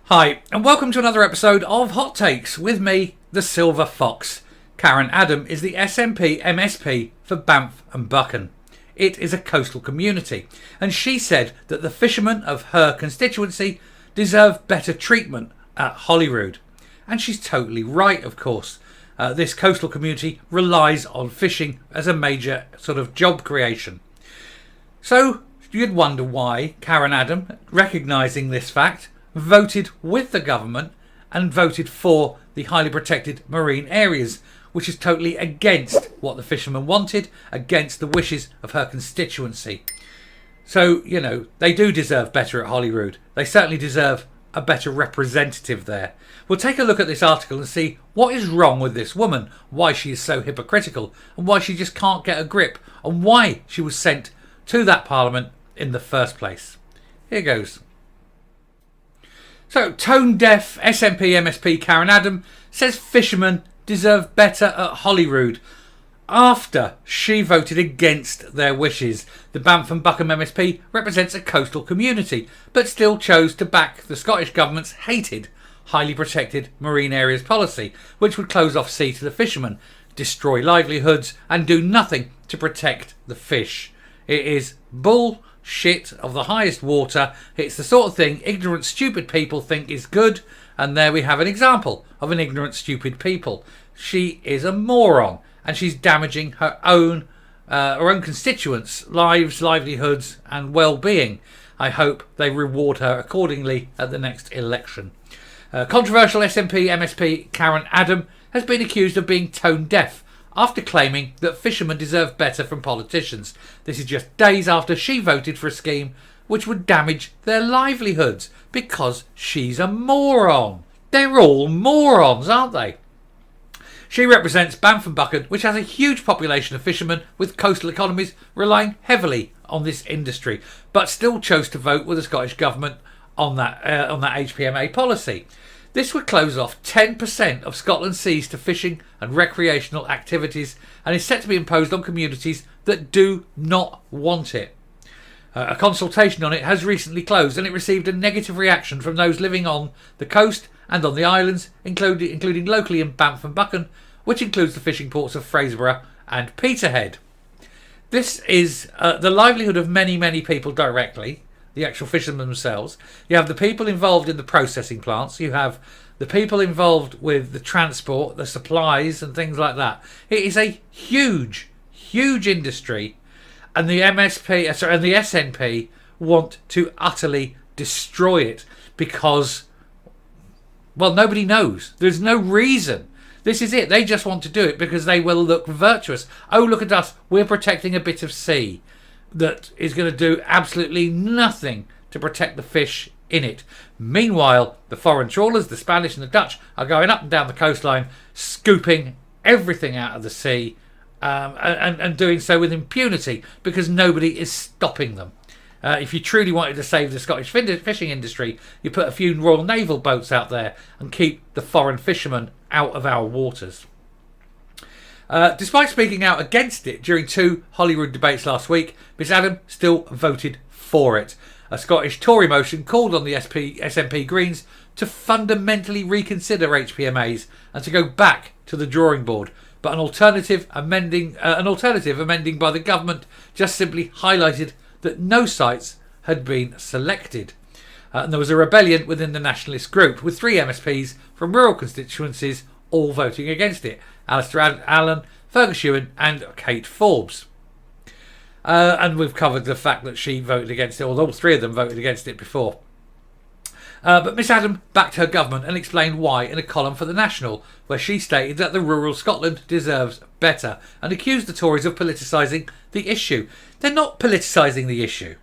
Hi, and welcome to another episode of Hot Takes with me, the Silver Fox. Karen Adam is the SNP MSP for Banff and Buchan. It is a coastal community, and she said that the fishermen of her constituency deserve better treatment at Holyrood. And she's totally right, of course. This coastal community relies on fishing as a major sort of job creation. So you'd wonder why Karen Adam, recognising this fact, voted with the government and voted for the highly protected marine areas, which is totally against what the fishermen wanted, against the wishes of her constituency. So, they do deserve better at Holyrood. They certainly deserve a better representative there. We'll take a look at this article and see what is wrong with this woman, why she is so hypocritical, and why she just can't get a grip, and why she was sent to that parliament in the first place. Here goes. So, tone-deaf SNP MSP Karen Adam says fishermen deserve better at Holyrood after she voted against their wishes. The Banff and Buchan MSP represents a coastal community, but still chose to back the Scottish Government's hated highly protected marine areas policy, which would close off sea to the fishermen, destroy livelihoods and do nothing to protect the fish. It is bullshit of the highest water. It's the sort of thing ignorant, stupid people think is good, and there we have an example of an ignorant, stupid people. She is a moron, and she's damaging her own constituents' lives, livelihoods, and well-being. I hope they reward her accordingly at the next election. Controversial SNP MSP Karen Adam has been accused of being tone-deaf after claiming that fishermen deserve better from politicians. This is just days after she voted for a scheme which would damage their livelihoods because she's a moron. They're all morons, aren't they? She represents Banff and Buchan, which has a huge population of fishermen with coastal economies relying heavily on this industry, but still chose to vote with the Scottish Government on that HPMA policy. This would close off 10% of Scotland's seas to fishing and recreational activities, and is set to be imposed on communities that do not want it. A consultation on it has recently closed, and it received a negative reaction from those living on the coast and on the islands, including locally in Banff and Buchan, which includes the fishing ports of Fraserburgh and Peterhead. This is the livelihood of many, many people directly, the actual fishermen themselves. You have the people involved in the processing plants. You have the people involved with the transport, the supplies and things like that. It is a huge, huge industry, and the SNP want to utterly destroy it because, well, nobody knows. There's no reason. This is it. They just want to do it because they will look virtuous. Oh, look at us. We're protecting a bit of sea that is going to do absolutely nothing to protect the fish in it. Meanwhile, the foreign trawlers, the Spanish and the Dutch, are going up and down the coastline, scooping everything out of the sea, and doing so with impunity because nobody is stopping them. If you truly wanted to save the Scottish fishing industry, you put a few Royal Naval boats out there and keep the foreign fishermen out of our waters. Despite speaking out against it during 2 Holyrood debates last week, Miss Adam still voted for it. A Scottish Tory motion called on the SNP Greens to fundamentally reconsider HPMAs and to go back to the drawing board. But an alternative amending by the government just simply highlighted that no sites had been selected. And there was a rebellion within the nationalist group, with 3 MSPs from rural constituencies all voting against it. Alistair Allen, Fergus Ewan and Kate Forbes. And we've covered the fact that she voted against it, or all 3 of them voted against it before. But Miss Adam backed her government and explained why in a column for The National, where she stated that the rural Scotland deserves better and accused the Tories of politicising the issue. They're not politicising the issue.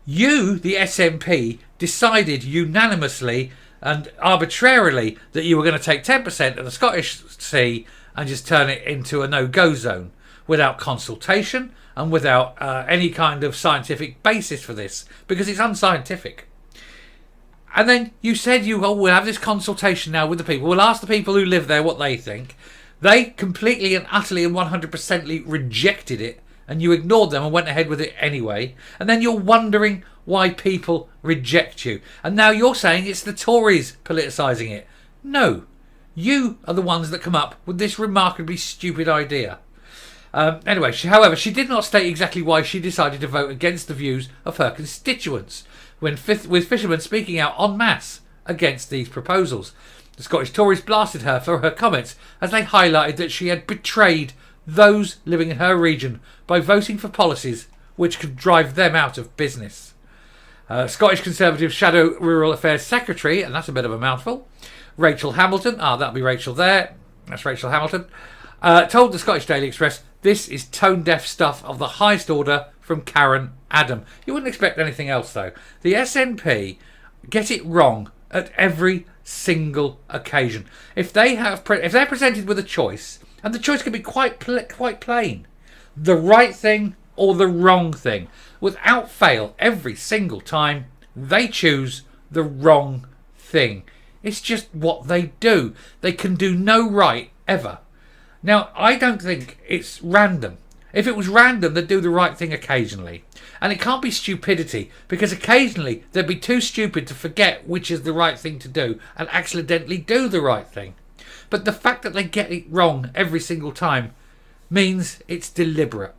You, the SNP, decided unanimously and arbitrarily that you were going to take 10% of the Scottish sea and just turn it into a no-go zone without consultation and without any kind of scientific basis for this, because it's unscientific. And then you said we'll have this consultation now with the people. We'll ask the people who live there what they think. They completely and utterly and 100% rejected it, and you ignored them and went ahead with it anyway. And then you're wondering why people reject you. And now you're saying it's the Tories politicising it. No, you are the ones that come up with this remarkably stupid idea. Anyway, however, she did not state exactly why she decided to vote against the views of her constituents, with fishermen speaking out en masse against these proposals. The Scottish Tories blasted her for her comments as they highlighted that she had betrayed those living in her region by voting for policies which could drive them out of business. Scottish Conservative Shadow Rural Affairs Secretary, and that's a bit of a mouthful, Rachel Hamilton, that'll be Rachel there, that's Rachel Hamilton, told the Scottish Daily Express, "This is tone-deaf stuff of the highest order from Karen Adam." You wouldn't expect anything else, though. The SNP get it wrong at every single occasion. If they're presented with a choice, and the choice can be quite plain, the right thing or the wrong thing, without fail, every single time they choose the wrong thing. It's just what they do. They can do no right ever. Now, I don't think it's random. If it was random, they'd do the right thing occasionally. And it can't be stupidity, because occasionally they'd be too stupid to forget which is the right thing to do and accidentally do the right thing. But the fact that they get it wrong every single time means it's deliberate.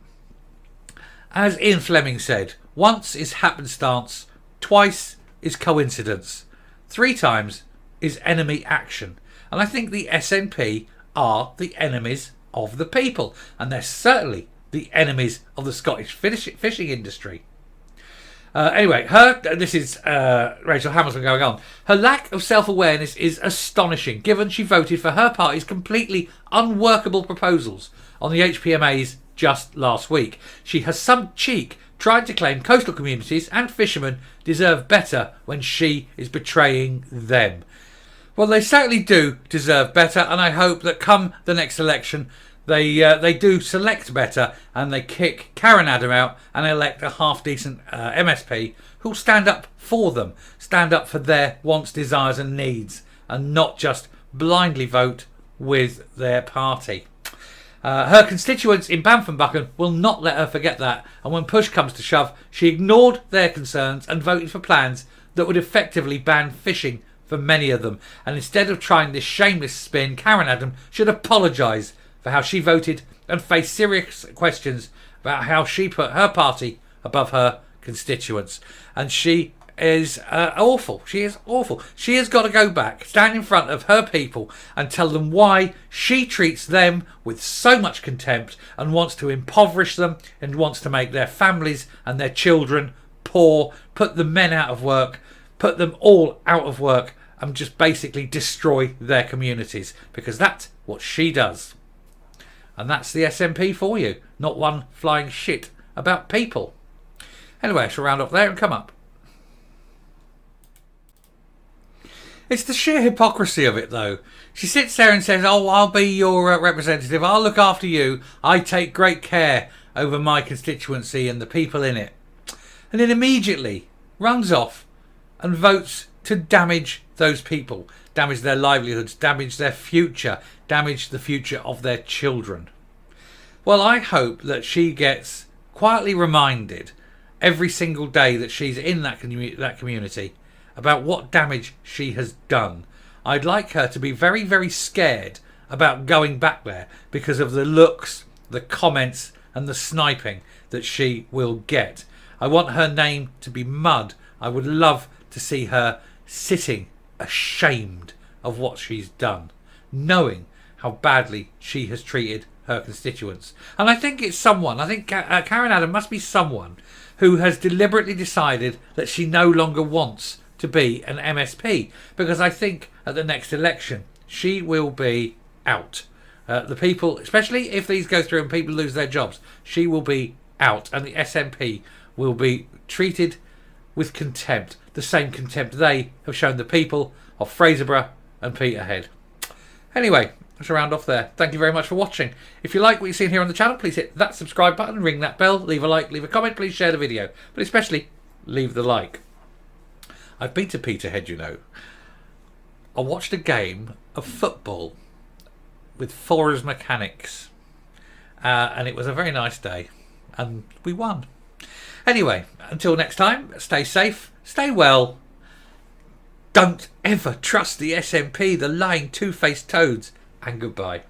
As Ian Fleming said, once is happenstance, twice is coincidence, 3 times is enemy action. And I think the SNP are the enemies of the people, and they're certainly the enemies of the Scottish fishing industry. Anyway, this is Rachel Hamilton going on. Her lack of self-awareness is astonishing, given she voted for her party's completely unworkable proposals on the HPMAs just last week. She has some cheek trying to claim coastal communities and fishermen deserve better when she is betraying them. Well, they certainly do deserve better, and I hope that come the next election they do select better and they kick Karen Adam out and elect a half-decent MSP who'll stand up for them, stand up for their wants, desires and needs, and not just blindly vote with their party. Her constituents in Banff and Buchan will not let her forget that, and when push comes to shove, she ignored their concerns and voted for plans that would effectively ban fishing for many of them. And instead of trying this shameless spin, Karen Adam should apologise for how she voted and face serious questions about how she put her party above her constituents. And she is awful. She is awful. She has got to go back, stand in front of her people and tell them why she treats them with so much contempt and wants to impoverish them and wants to make their families and their children poor, put the men out of work, put them all out of work and just basically destroy their communities, because that's what she does. And that's the SNP for you. Not one flying shit about people. Anyway, I shall round up there and come up. It's the sheer hypocrisy of it, though. She sits there and says, "Oh, I'll be your representative. I'll look after you. I take great care over my constituency and the people in it." And then immediately runs off and votes to damage those people, damage their livelihoods, damage their future, damage the future of their children. Well, I hope that she gets quietly reminded every single day that she's in that community about what damage she has done. I'd like her to be very, very scared about going back there because of the looks, the comments and the sniping that she will get. I want her name to be mud. I would love to see her sitting ashamed of what she's done, knowing how badly she has treated her constituents. And I think it's someone, I think Karen Adam must be someone who has deliberately decided that she no longer wants to be an MSP, because I think at the next election she will be out. The people, especially if these go through and people lose their jobs, she will be out, and the SNP will be treated with contempt, the same contempt they have shown the people of Fraserburgh and Peterhead. Anyway, I shall round off there. Thank you very much for watching. If you like what you've seen here on the channel, please hit that subscribe button, ring that bell, leave a like, leave a comment, please share the video, but especially leave the like. I've been to Peterhead, you know. I watched a game of football with Forest Mechanics, and it was a very nice day, and we won. Anyway, until next time, stay safe, stay well. Don't ever trust the SNP, the lying two-faced toads, and goodbye.